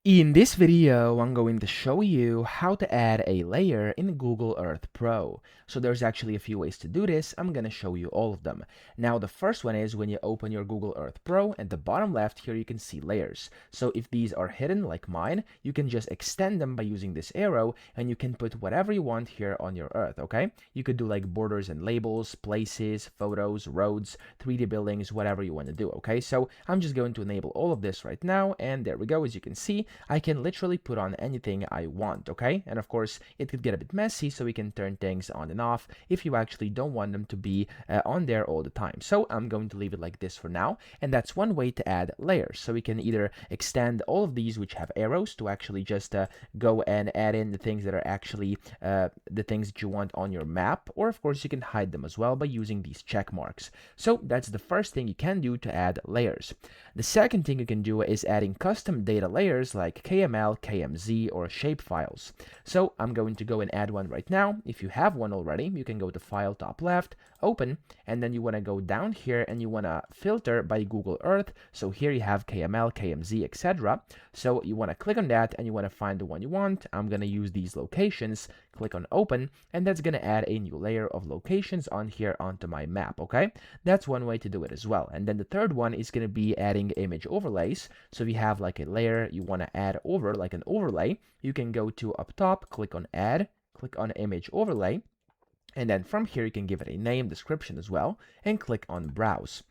In this video, I'm going to show you how to add a layer in Google Earth Pro. So there's actually a few ways to do this. I'm going to show you all of them. Now, the first one is when you open your Google Earth Pro, at the bottom left here, you can see layers. So if these are hidden like mine, you can just extend them by using this arrow and you can put whatever you want here on your Earth, okay? You could do like borders and labels, places, photos, roads, 3D buildings, whatever you want to do, okay? So I'm just going to enable all of this right now, and there we go. As you can see, I can literally put on anything I want, okay? And of course, it could get a bit messy, so we can turn things on and off if you actually don't want them to be on there all the time. So I'm going to leave it like this for now, and that's one way to add layers. So we can either extend all of these which have arrows to actually just go and add in the things that are actually the things that you want on your map, or of course you can hide them as well by using these check marks. So that's the first thing you can do to add layers. The second thing you can do is adding custom data layers like KML, KMZ, or shapefiles. So I'm going to go and add one right now. If you have one already, you can go to File, top left, Open, and then you want to go down here and you want to filter by Google Earth. So here you have KML, KMZ, etc. So you want to click on that and you want to find the one you want. I'm going to use these locations, click on Open, and that's going to add a new layer of locations on here onto my map, okay? That's one way to do it as well. And then the third one is going to be adding image overlays. So if you have like a layer you want to add over, like an overlay, you can go to up top, click on Add, click on Image Overlay, and then from here you can give it a name, description as well, and click on Browse.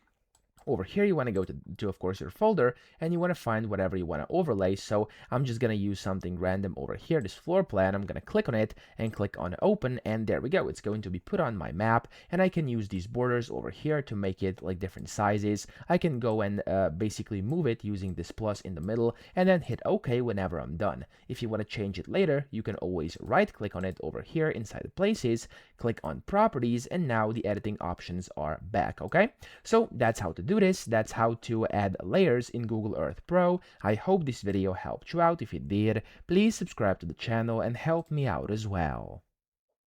Over here, you want to go to, of course, your folder, and you want to find whatever you want to overlay. So I'm just going to use something random over here, this floor plan. I'm going to click on it and click on Open, and there we go. It's going to be put on my map, and I can use these borders over here to make it like different sizes. I can go and basically move it using this plus in the middle, and then hit OK whenever I'm done. If you want to change it later, you can always right-click on it over here inside the Places, click on Properties, and now the editing options are back, okay? So that's how to do this. That's how to add layers in Google Earth Pro. I hope this video helped you out. If it did, please subscribe to the channel and help me out as well.